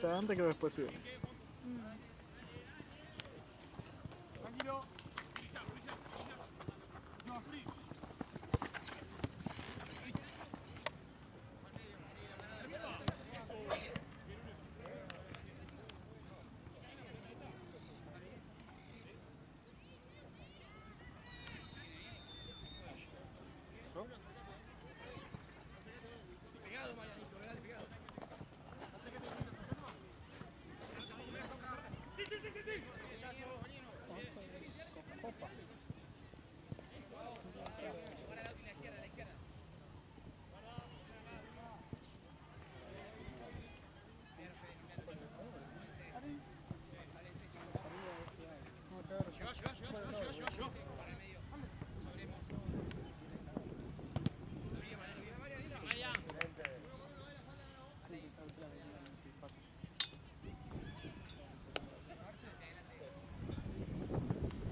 Antes que después sí. Tranquilo. Pegado, Marianito, dale, pegado. Sí, sí, sí, sí, sí. Copa. Ahora la última izquierda, la izquierda. Llegó. Para el medio. Sobremos. Marian.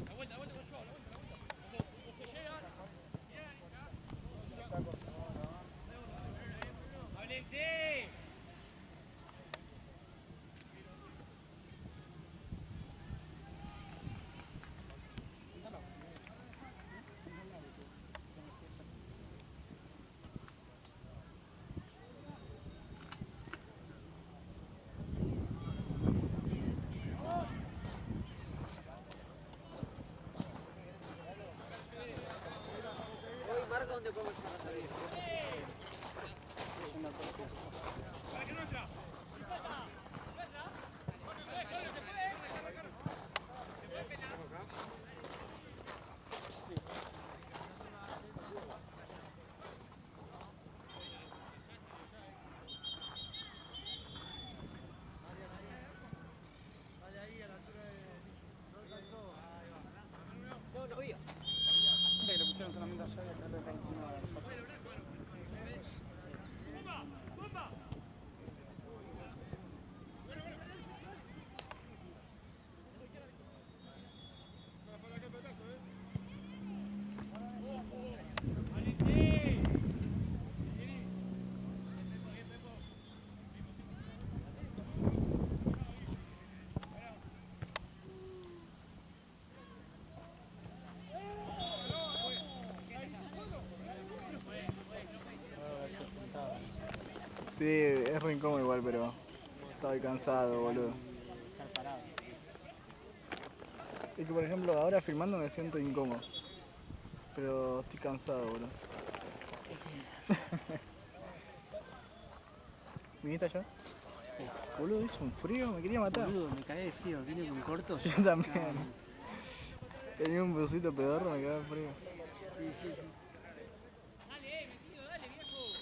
La vuelta con yo, la vuelta. Los que llegan. ¡Valentín! Marca donde podemos salir. ¡Para que no entra! No, no vio. Que le pusieron solamente allá y acá le están poniendo a la ¡Bomba! ¡Bomba! Sí, es re incómodo igual, pero estoy cansado, boludo. Estar parado. Es que por ejemplo ahora filmando me siento incómodo. Pero estoy cansado, boludo. ¿Viniste allá? Sí. Boludo, hizo un frío, me quería matar. Boludo, me cagué de frío, vine con cortos. Yo también. Tenía un busito pedorro, me cagaba de frío. Sí, sí, sí. Dale, metido, dale, viejo.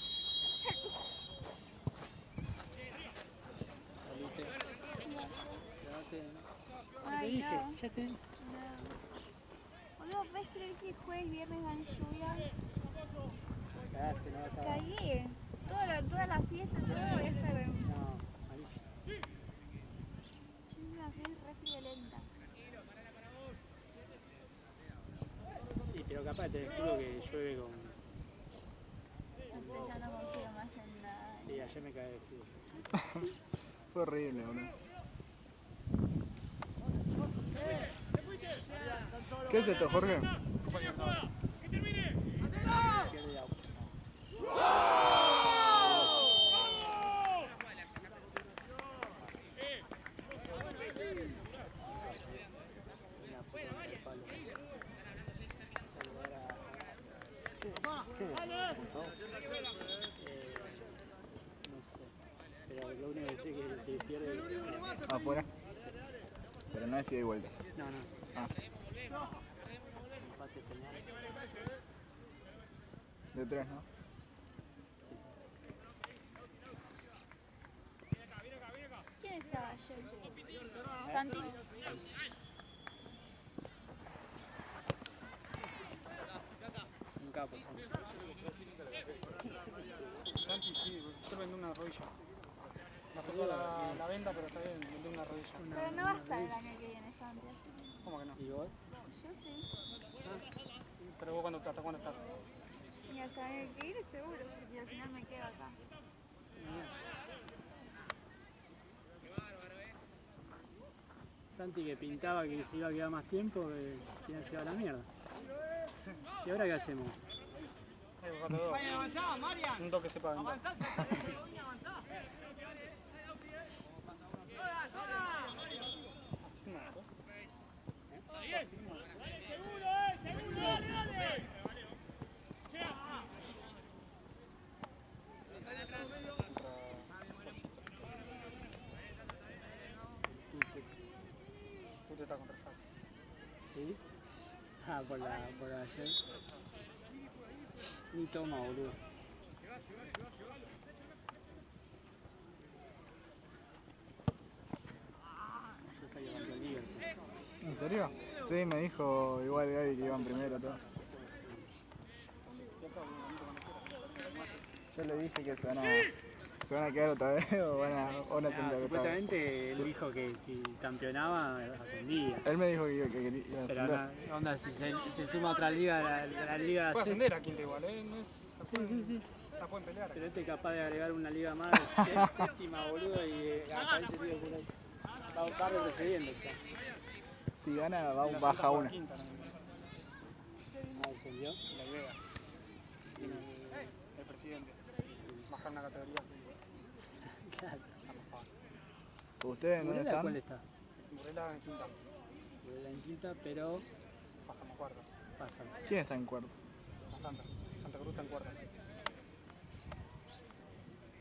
Salite. Quédate. Ay, Te dije, no. ya te dije. No. Boludo, ¿puedes creer que jueves y viernes van lluvia? Cagaste, no vas a ver. Cagué. Toda la fiesta, todo lo voy a estar en... No, malísimo. Yo iba a ser re friolenta. Sí, pero capaz te juro que llueve con... No sé, ya no confío más en nada. Sí, ayer me cagué de frío. Fue horrible, boludo. ¿Qué es esto, Jorge? ¡Que termine! Pierde agua. No sé, pero lo único que sé es que pierde es... Afuera. Pero no es ida y vuelta. No, no. Ah, Empate penal. de 3, ¿no? Sí. ¿Quién estaba ayer? Santi. Un capo. Santi, sí, yo vendí una rodilla. Me afectó la venda, pero está bien, vendí una rodilla. Pero no va a estar el año que viene, Santi, así que... ¿Cómo que no? ¿Y vos? Yo sí. Pero vos hasta cuándo estás. Y hasta el año que viene seguro, y al final me quedo acá. Santi que pintaba que se iba a quedar más tiempo, que ya se iba a la mierda. ¿Y ahora qué hacemos? Hay que buscarte dos. Un dos que sepa vender. Así no, Tú te estás con resaca. ¿Sí? Ah, por ayer. Ni toma, boludo. Yo soy el Liverpool. ¿En serio? Sí, me dijo igual Gaby que iban primero todo. Yo le dije que se van a quedar otra vez o van a No, sentar supuestamente él dijo que si campeonaba ascendía. Él me dijo que iba a Pero ascender. no, onda, si se suma otra liga, la liga Puede C. ascender a Quinta igual, No es. Sí. La pueden pelear. Pero este es capaz de agregar una liga más, séptima, boludo, y aparece tío por ahí. Va retrocediendo ya. Si gana, La baja una. Quinta, ¿no? Ah, descendió. La idea. Tiene el presidente. Bajar una categoría así. Claro. Está más fácil. ¿Ustedes dónde ¿Burela están? cuál está? Burela en quinta. Burela en quinta, pero Pasamos cuarta. pasa. ¿Quién está en cuarto? A Santa Cruz está en cuarta.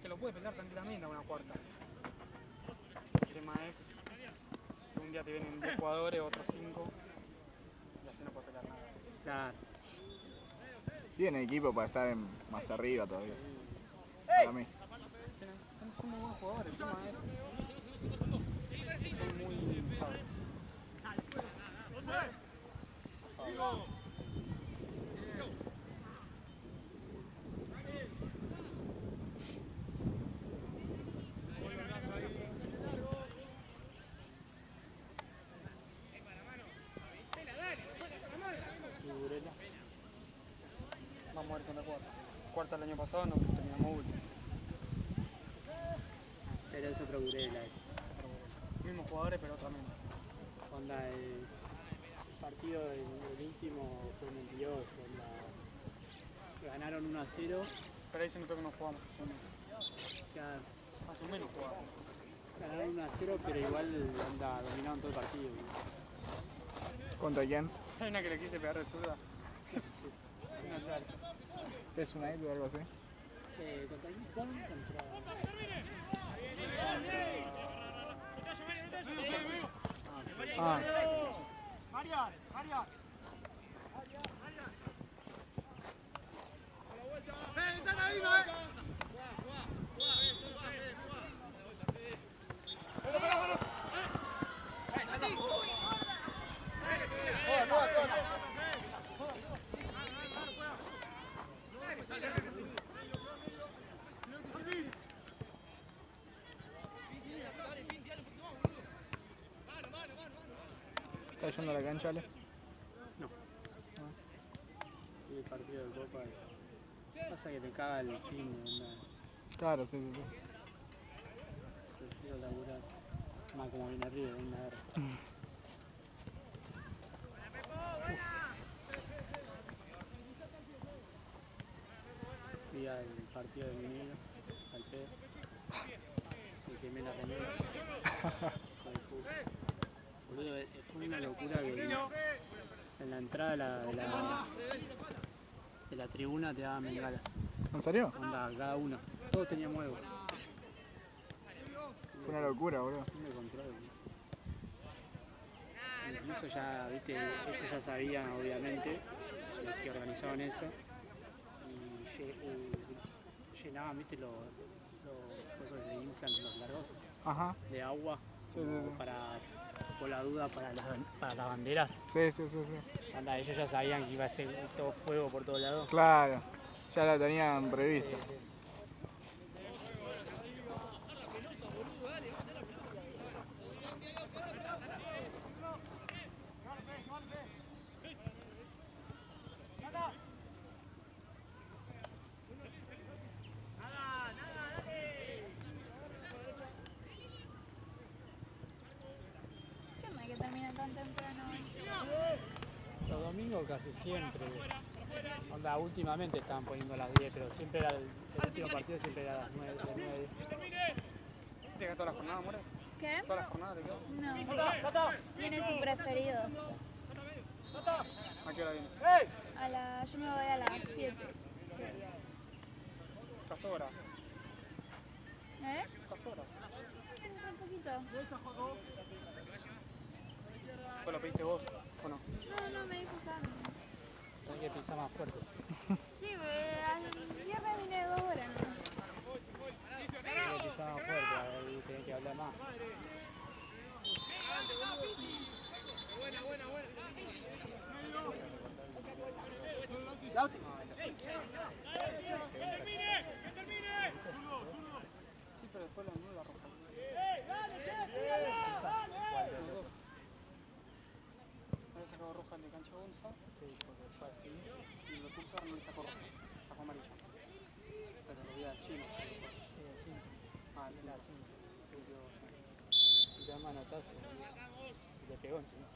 Que lo puede pelear tranquilamente a una cuarta. El tema es que un día te vienen 10 jugadores, otros 5. Y así no puedes pelear nada. Claro. Tiene equipo para estar más arriba todavía. Para mí. Son muy buenos jugadores. El tema es. Son muy. Y Burela. Vamos a ver con la cuarta. Cuarta el año pasado nos terminamos último. Pero es otro Burela. Mismos jugadores, pero otra menos. Onda, el partido el último fue mentiroso. Ganaron 1-0. Pero ahí se notó que no jugamos. Claro. Más o menos jugamos. Ganaron 1-0, pero igual onda, dominaron todo el partido. ¿Contra quién? Hay una que le quise pegar de zurda. Una clara. ¿Es una o algo así? ¿Contra quién jugaron? Ah, ¿está yendo a la cancha, Ale? No. Y el partido de Copa. Pasa que te caga el fin, onda. Claro, sí. Prefiero laburar. Más como viene arriba, una guerra. Fui al partido de Minero, al pedo. Y quemé la remera. Hijo de puta. Boludo, fue una locura que en la entrada de la tribuna te daban bengalas. ¿En serio? Onda, cada uno. Todos teníamos huevo. Fue una locura, boludo. No me controlo. Incluso ya, viste, ellos ya sabían, obviamente, los que organizaban eso. Y llenaban, viste, los cosas que se inflan, los largos Ajá. de agua. Sí. Para, por la duda, para las banderas. Sí. Anda, ellos ya sabían que iba a ser todo fuego por todos lados. Claro. Ya la tenían prevista. ¿Qué onda? ¿Qué tal? tan temprano. Los domingos casi siempre. Onda, últimamente estaban poniendo a las 10, pero siempre era el último partido siempre era a las 9, de 9. ¿Te queda toda la jornada, More? ¿Qué? ¿Toda la jornada te quedó? No. Viene su preferido. ¿A qué hora viene? Yo me voy a las 7. ¿Estás horas? ¿Eh? ¿Estás horas? Sí, un poquito. ¿Pues lo pediste vos o no? No, me dijo Santi. Hay que pisar más fuerte. Sí, el viernes vine 2 horas. Hay que pisar más fuerte, ahí tenés que hablar más. Sí, pero después la nueva roja. ¿Había sacado roja el de cancha Gonza? Sí, porque fue así. Y el Pulsar no le sacó roja, sacó amarilla. Pero lo vi al chino. Sí. Ah, el La chino. 5. Y da manotazo. Y le pegó encima.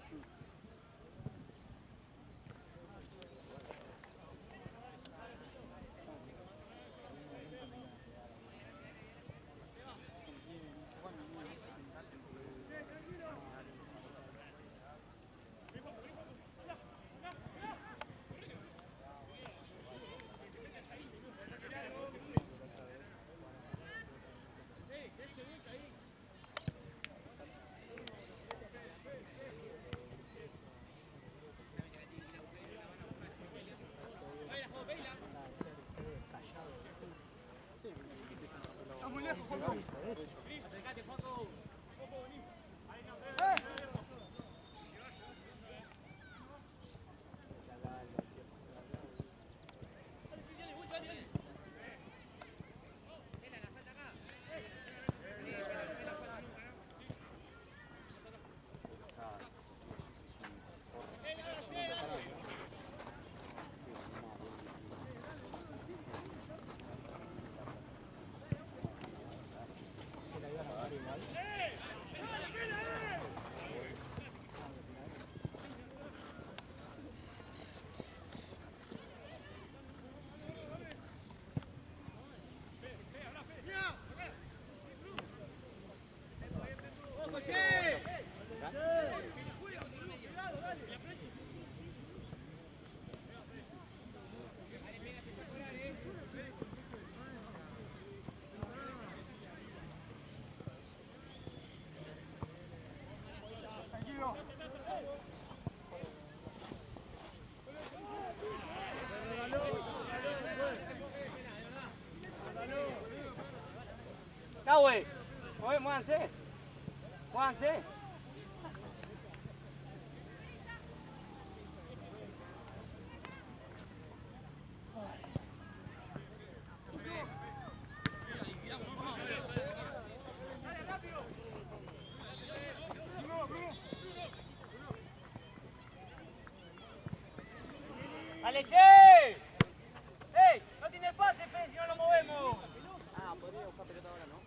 ¡Ya, güey! ¡Muévanse! ¡Muévanse! ¡Dale, che! ¡Ey! ¡No tiene pase, Fe, si no lo movemos! Ah, podría buscar pelota ahora, ¿no?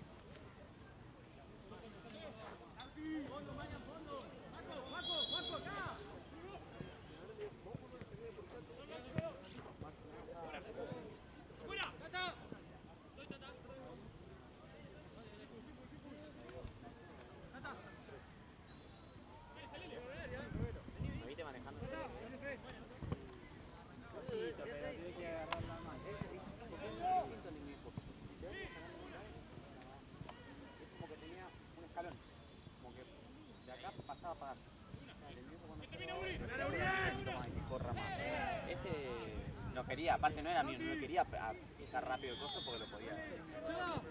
No quería, aparte no era mío, no quería pisar rápido el coso porque lo podía. Bueno, vamos.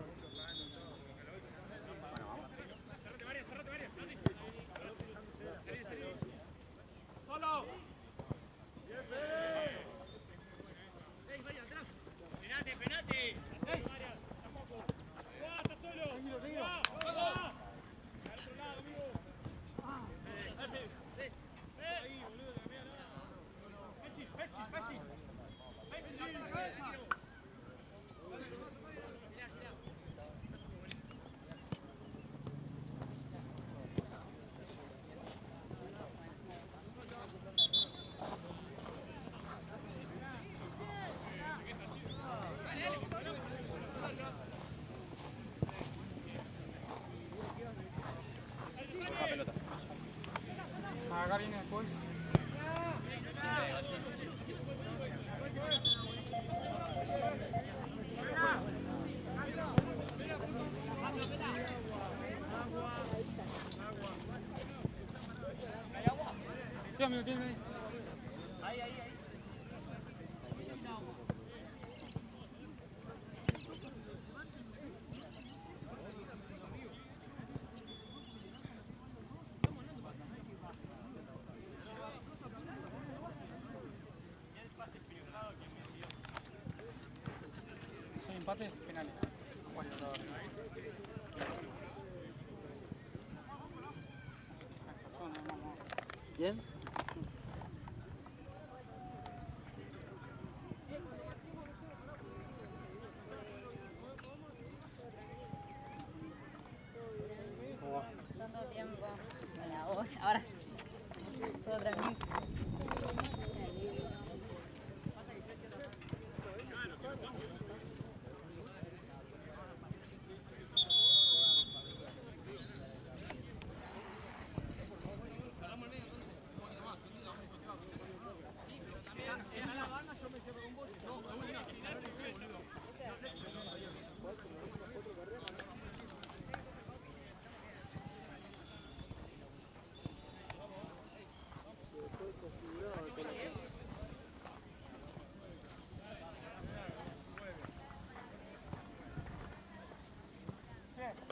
¡Solo! ¡Penate! ¡Está solo! acá viene después. Sí, amigo, tiene ahí. Soy empate, penales. Bueno, ¿Quién? Tanto tiempo. Bueno, ahora todo tranquilo.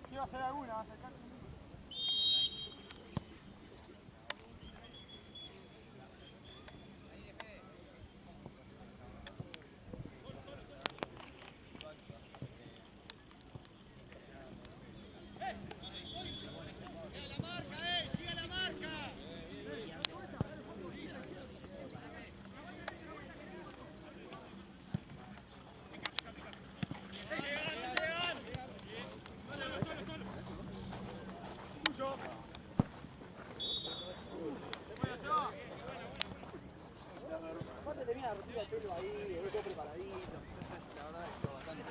Quiero hacer alguna, Aparte tenía la rutina de pelo ahí, el todo preparadito. La verdad es que bastante.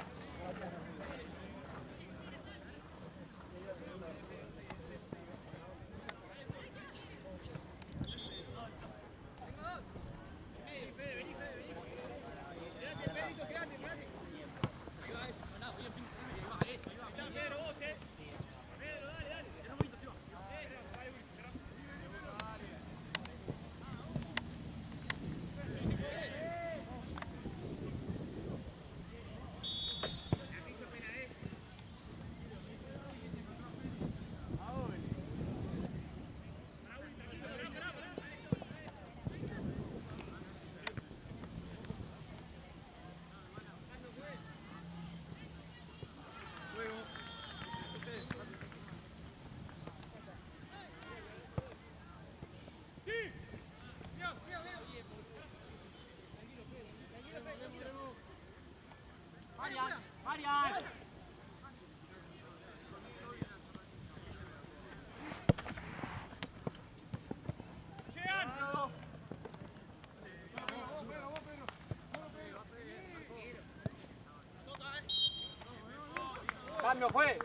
Cambio, fue.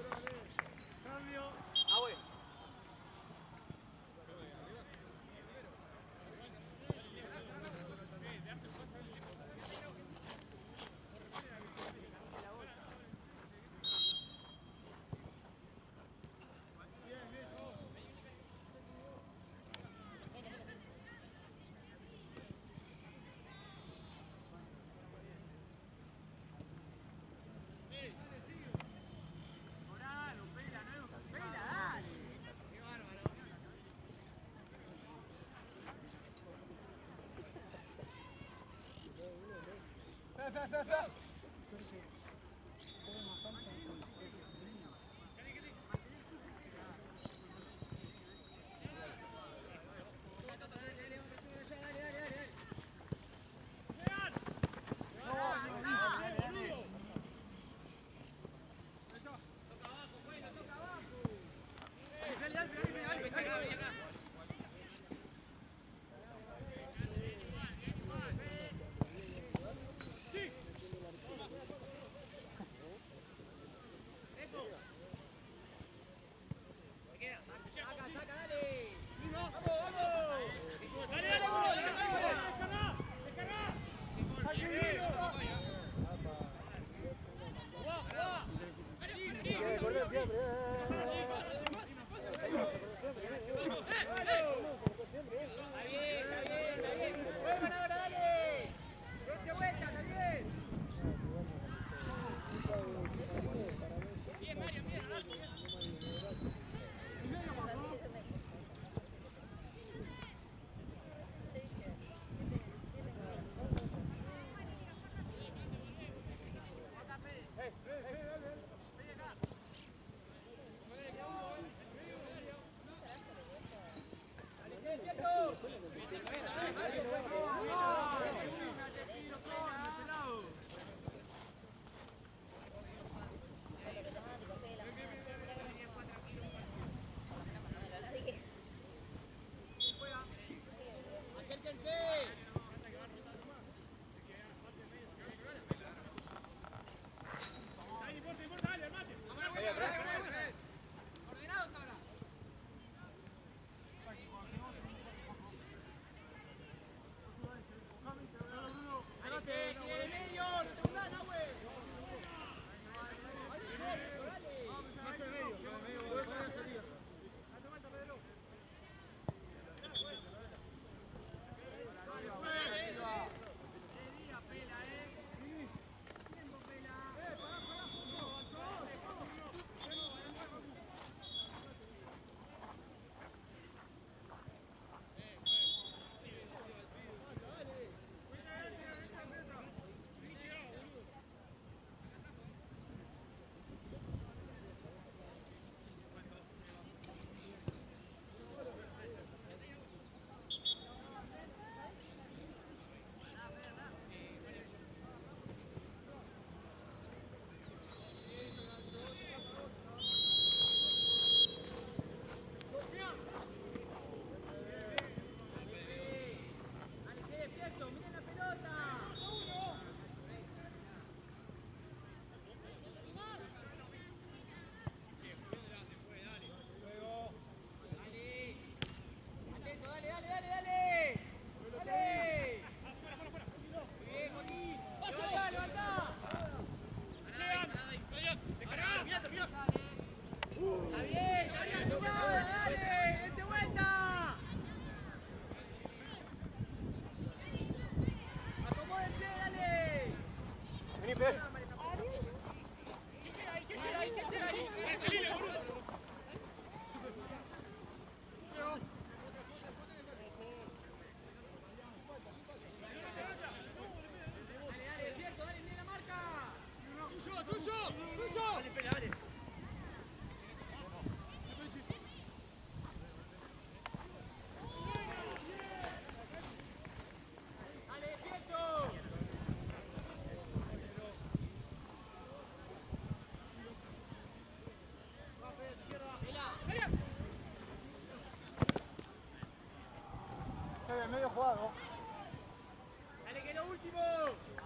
Dale, que lo último.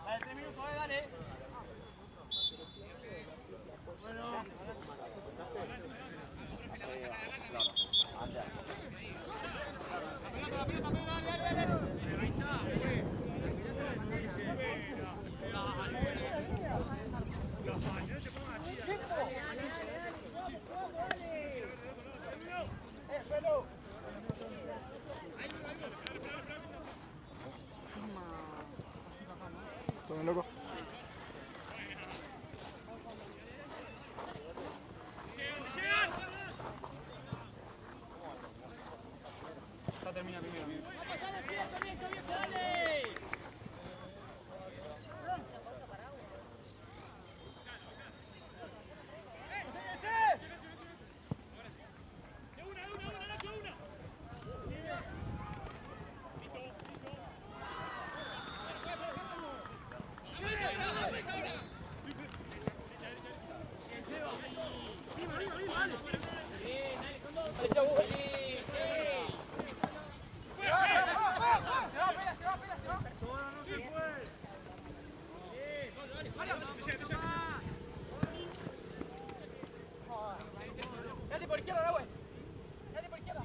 Dale, 3 minutos, dale. ¿Todo bien, loco? Ya termina primero, amigo. Dale por izquierda, güey. Dale por izquierda.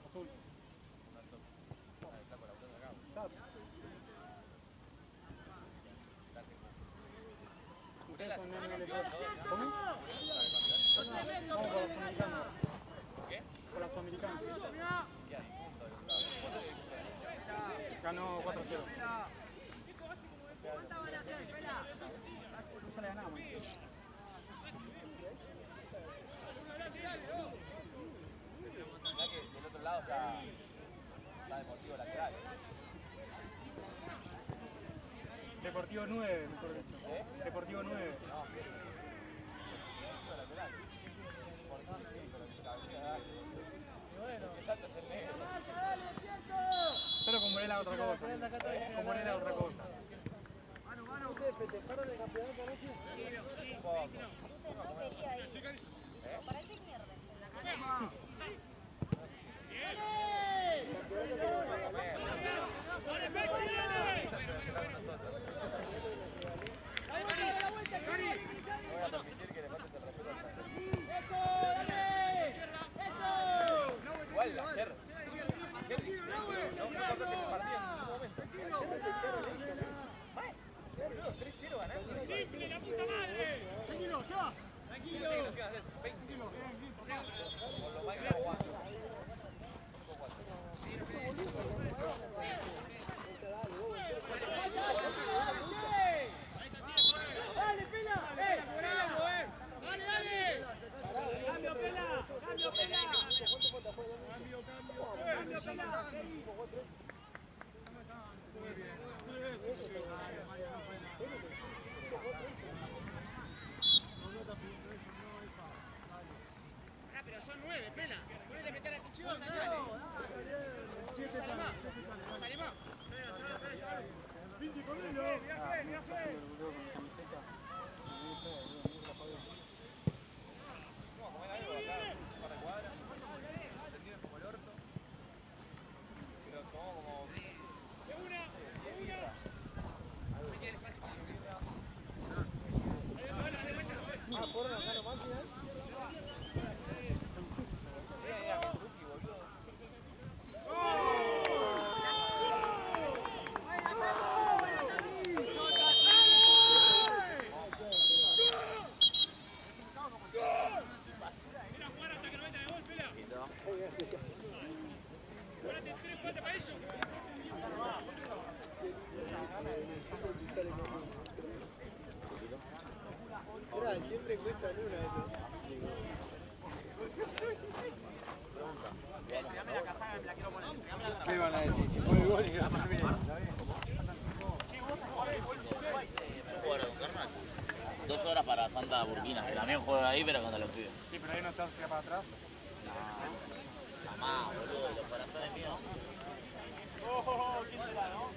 Azul. Ustedes son nivel de ¿cómo? Vamos con los americanos. ¿Qué? Con los americanos. Ganó 4-0. No le ganamos. Del otro lado está Deportivo Lateral. Deportivo 9, mejor dicho. Deportivo 9. No, Deportivo Lateral. Por no, sí, pero la avenida y bueno, que salta es el negro. Pero con Morela otra cosa. Con Morela otra cosa. ¿Festejaron el campeonato anoche? No quería ir. ¿Para qué mierda? Voy a permitir que le faltes el respeto al igual ayer no me acuerdo que se partía en ningún momento. Boludo, 3-0 ganando. ¡Simple, la puta madre! Tranquilo, ya. Tranquilo. Con lo mal que jugando. ¡Dale, Pela! ¡Dale! ¡Cambio, Pela! ¡Cambio, Pela! ¡Cambio, Pela! Pero son 9, Pela. Ponete a prestar atención, dale. Sale más. Sale más. Pinche con él, viaje. Siempre cuesta en una de ¿Qué van a decir? Si fue el gol y ganó bien. Yo juego ahora con Carnac. 2 horas para Santa Burkina. El amigo juega ahí, pero cuando lo pide. Sí, pero ahí no estás hacia para atrás. Jamás, boludo, los corazones míos. ¿Quién será, no?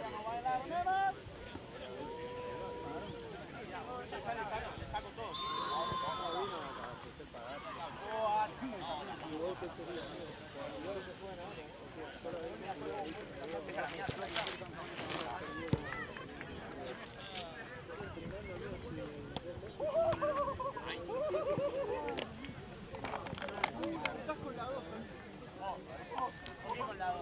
Vamos a bailar una más. Ya le saco todo. Vamos, pelado.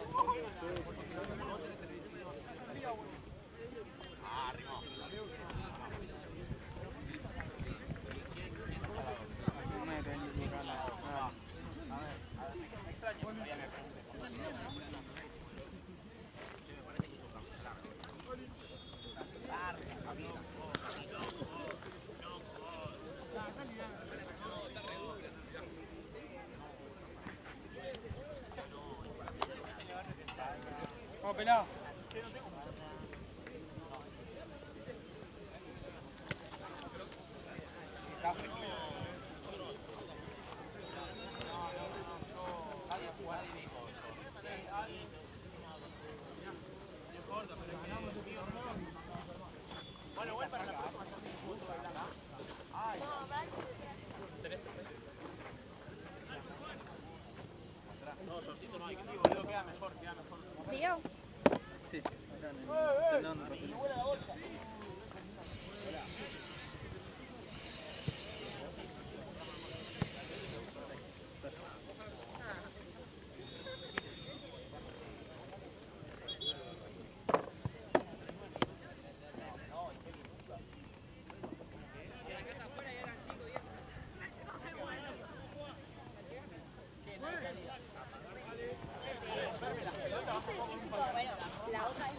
Bueno, igual para la próxima. No, shortcito no hay. Queda mejor, queda mejor. ¿Río? Sí, acá en el tendón de papel. La otra es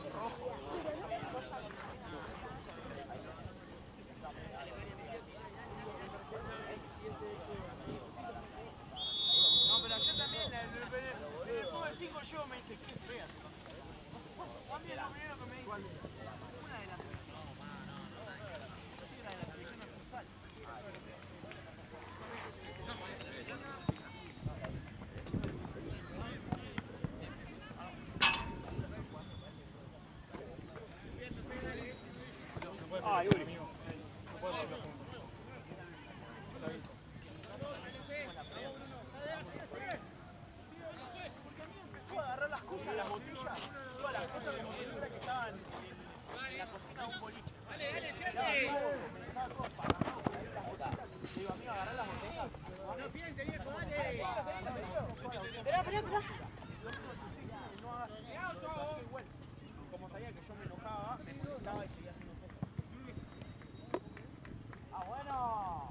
No, pero ayer también, en el fútbol 5 yo me dice, qué fea. También lo primero que me dijo. Una de las selecciones. Una de las selecciones de futsal. Ah, Yuri. No puedo hacerlo juntos. Empezó a agarrar las cosas, las botellas, todas las cosas de movilidad que estaban en la cocina de un boliche. Dale, digo, amigo, agarrar las botellas. No piense, viejo, dale. Pero. No hagas eso igual. Como sabía que yo me enojaba, me molestaba y seguía haciendo cosas. ¡Ah, bueno!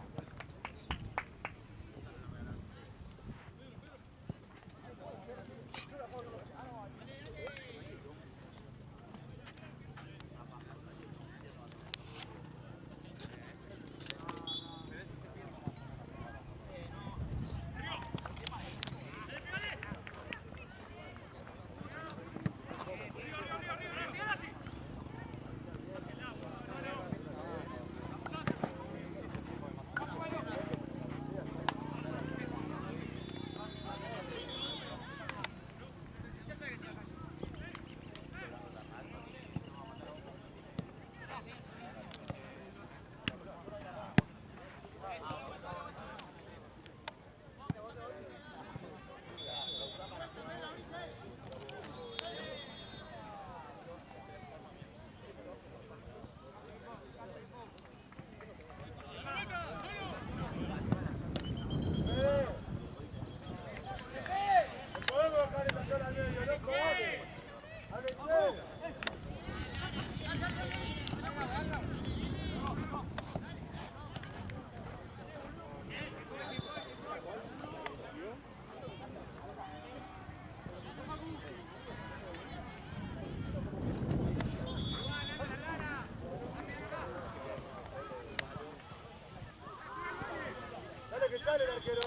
Dale que sale el arquero,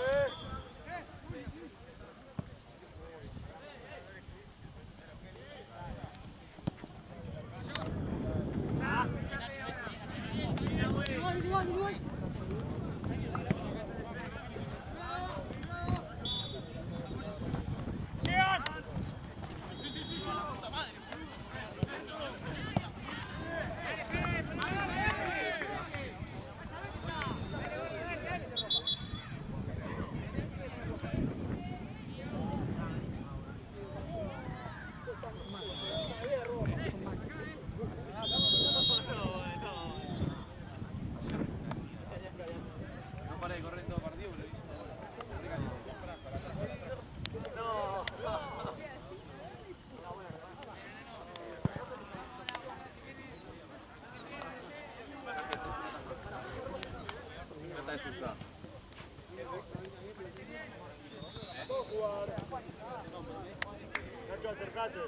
Nacho, acercate.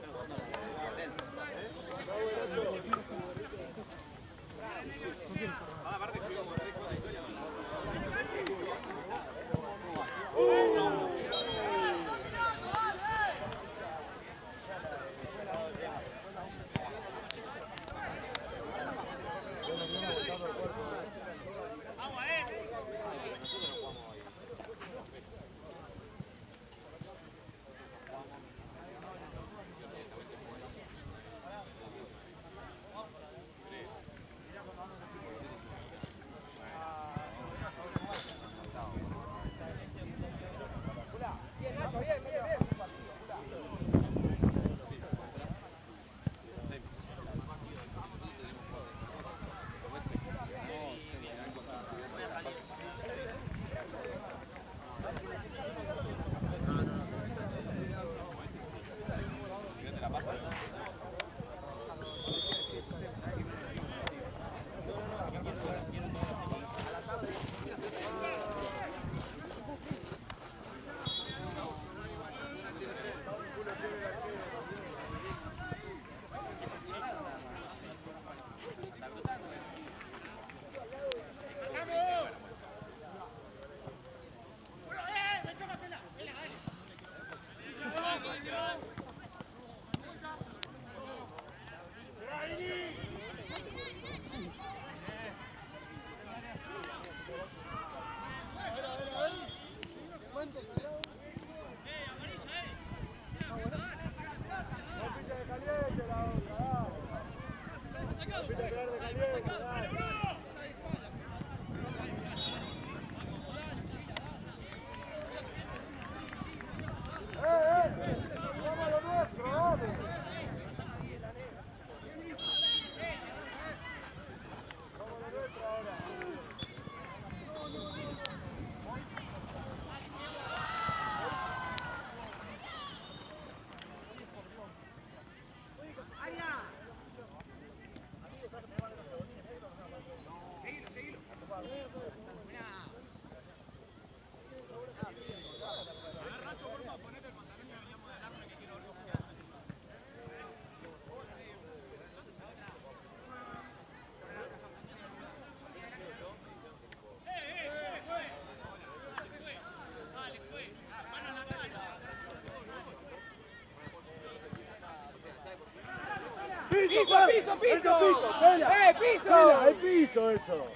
¡Piso! ¡Pela! ¡Piso! ¡Pela! ¡Hay piso eso!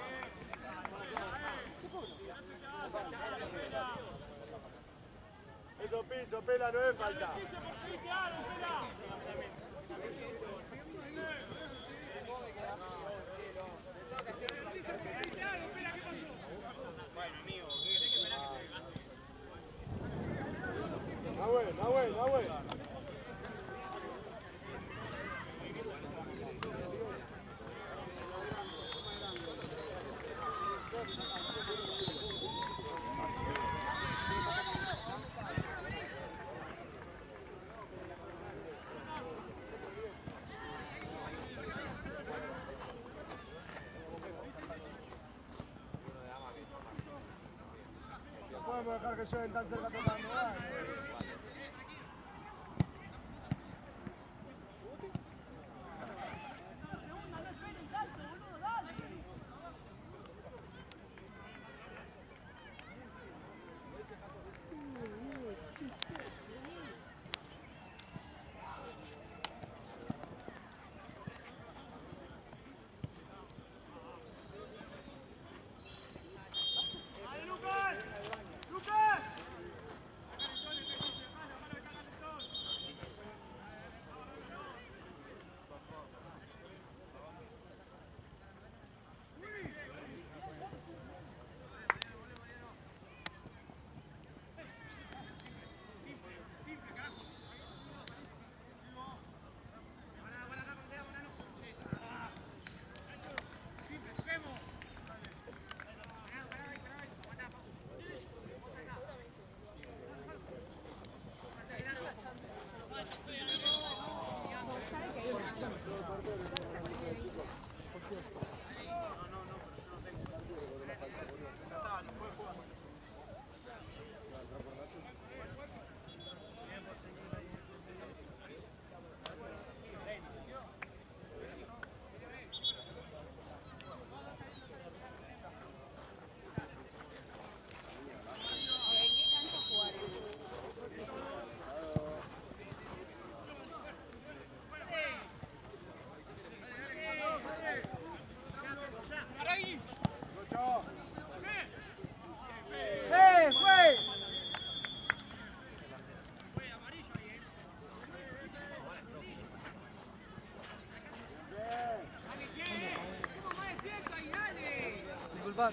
Eso piso, Pela, no es falta. Nahuel. No podemos dejar que lleguen tan cerca tocando.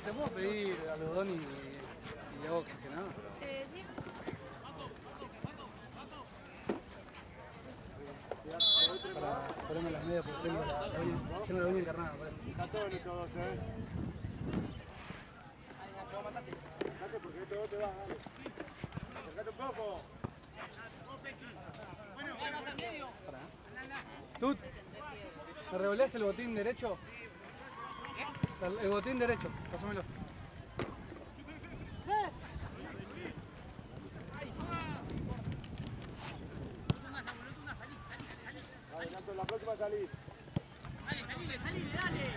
¿te puedo pedir algodón y agua oxigenada? Sí. Para ponerme las medias porque tengo la uña encarnada. Católicos, Acércate porque este vos te vas, dale. Acércate un poco. Tut, ¿me revolés el botín derecho? El botín derecho, pásamelo. Dale, Nacho, la próxima salís. Dale.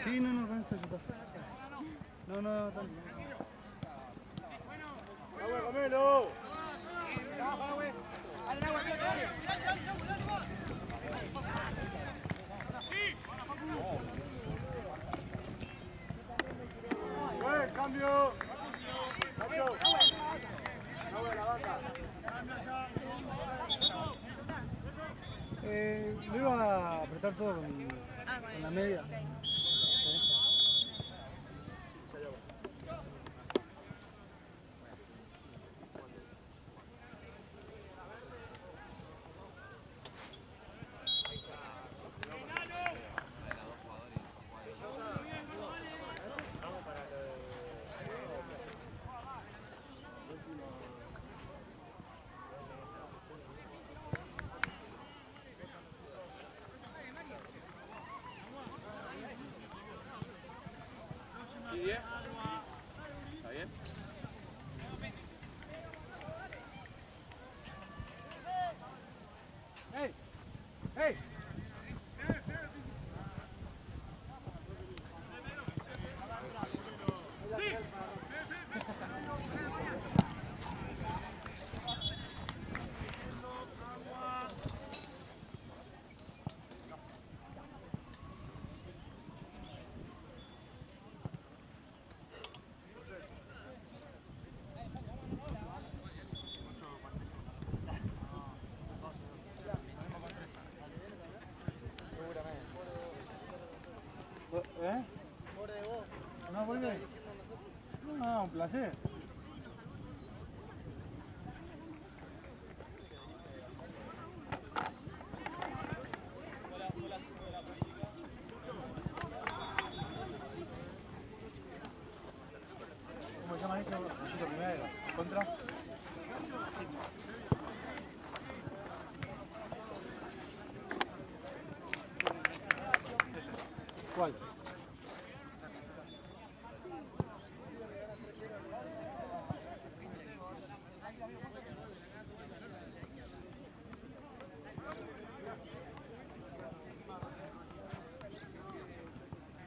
Sí, no, con esto ya está. No, tranquilo. ¡Agua, comelo! ¡Cambio! ¡Nacho! ¡Agua, la vaca! Lo iba a apretar todo con la media. ¿Está bien? ¡Hey! ¿Eh? ¿No vuelve? No, un placer. ¿Cómo se llama eso? Rosito primero. ¿Contra? ¿Cuál?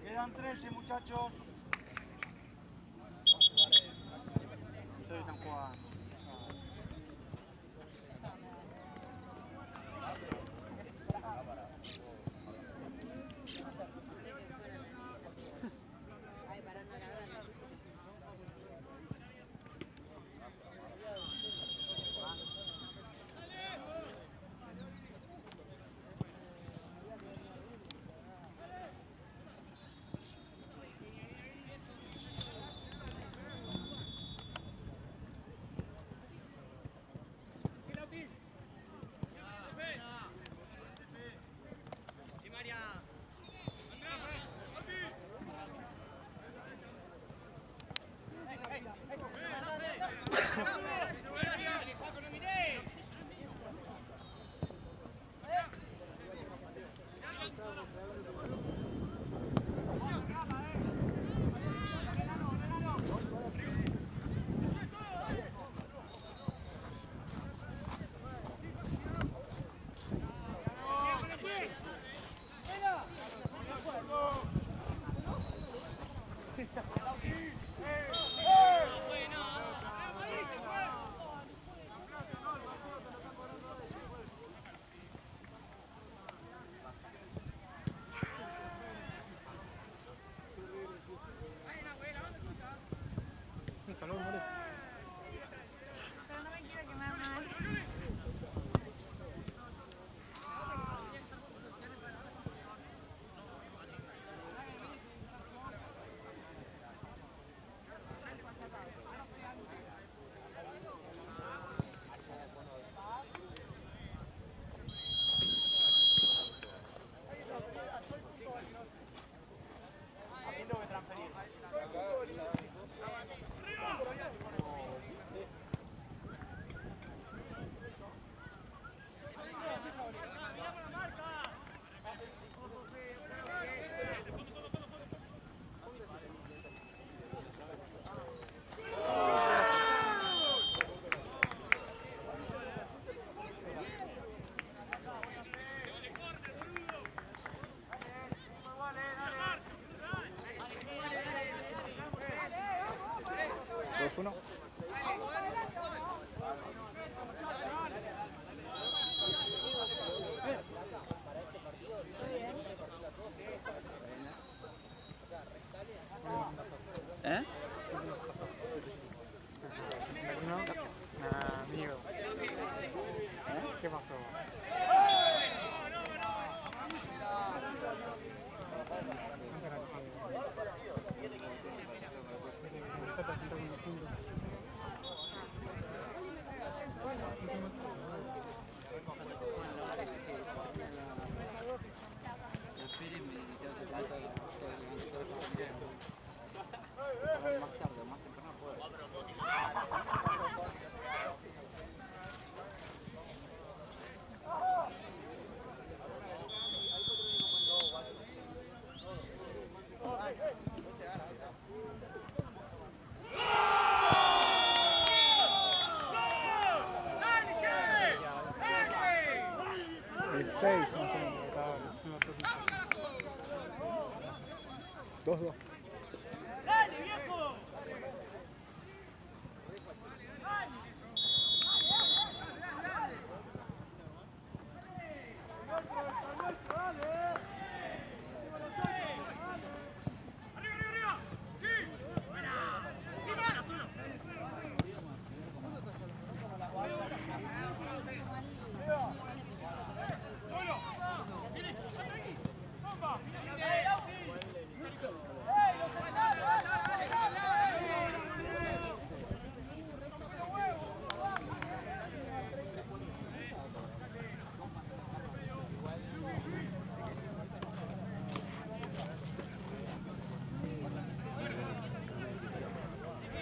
Quedan 13, muchachos. Ustedes están jugando. El 6 más o menos. Claro, no, 2-2. ¡Dale, viejo!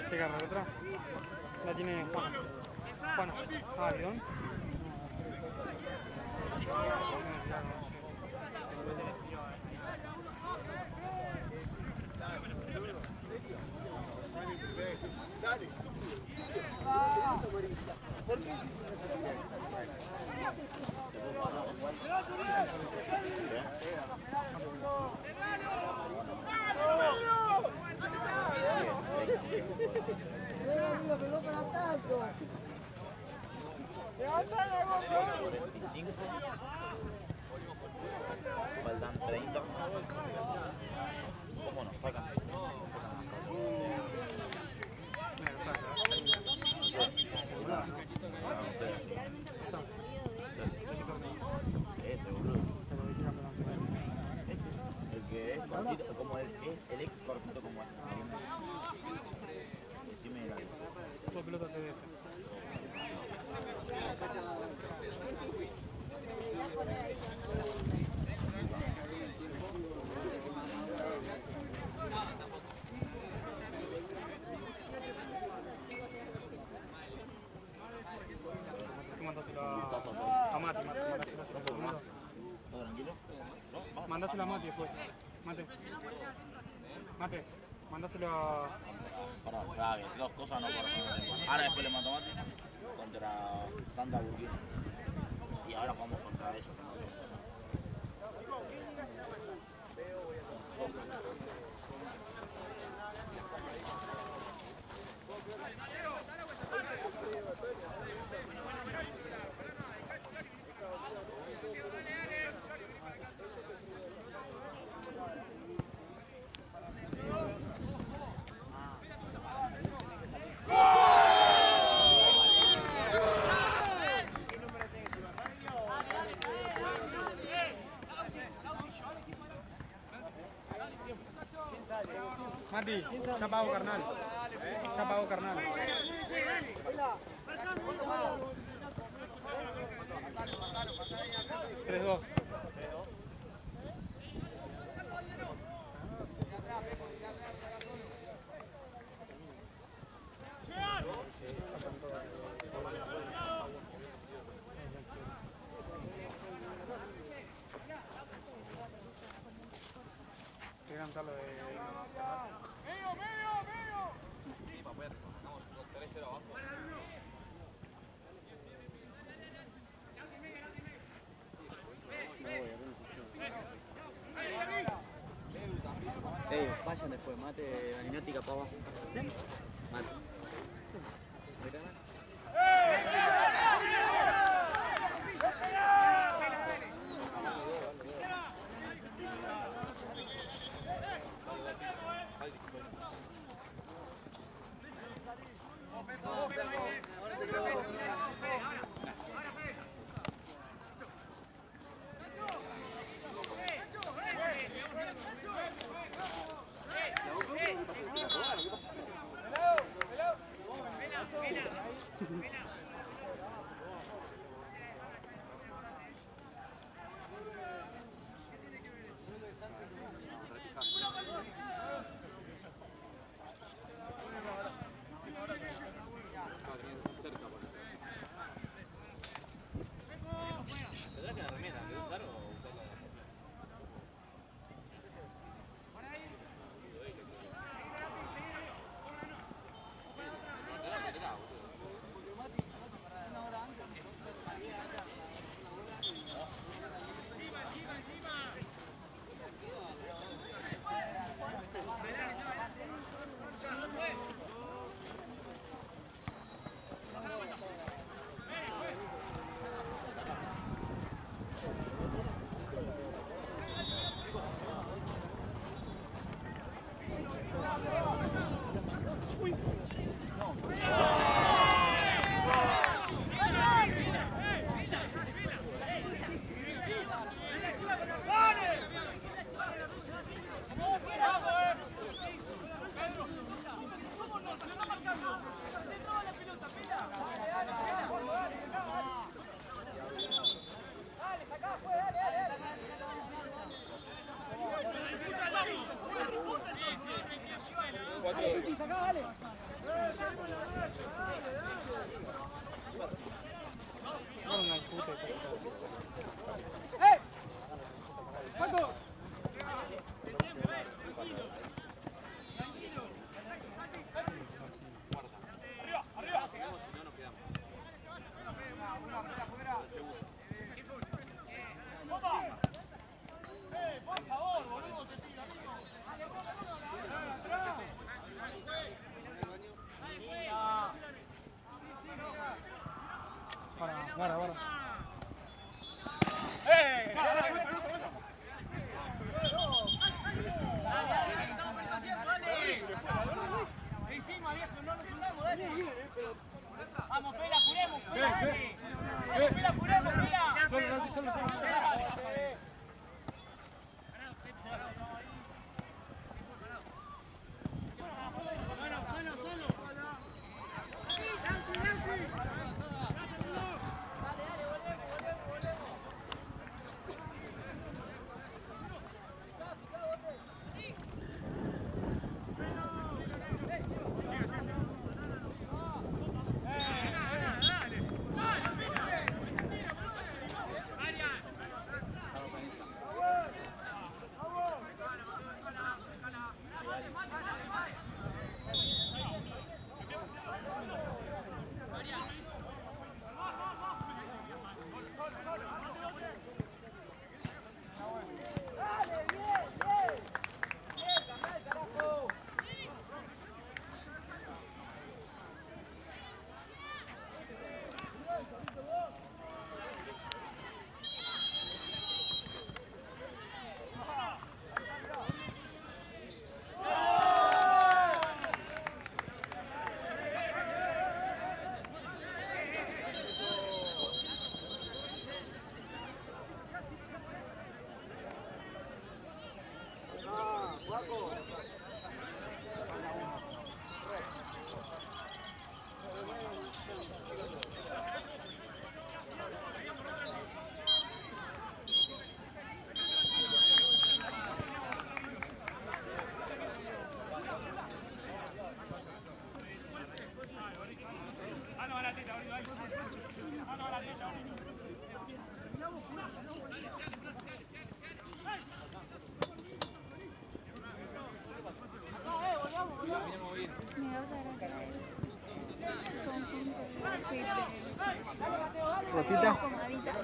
¿Qué agarra la otra? La tiene Juan. Juan. Ah, ¿bidón? Faltan 30. ¿Cómo nos sacan? Este, boludo. El que es cortito, como el ex cortito como este. Decime el algo. Dos pelotas TDF. Mándaselo a Mati, mándaselo primero. ¿Todo tranquilo? ¿No? Mándaselo a Mati después. Mate. Mate, mándaselo a... Pará, que dos cosas no para. Ahora después le mando a Mati contra Santa Burkina. Y ahora jugamos contra ellos. Mati, ya pago carnal. Ya pago carnal. 3-2. Qué gran talo de... Vayan después, mate animática para abajo. Mate. Me causa gracia el conjunto de fit de Rosita. pomaditas.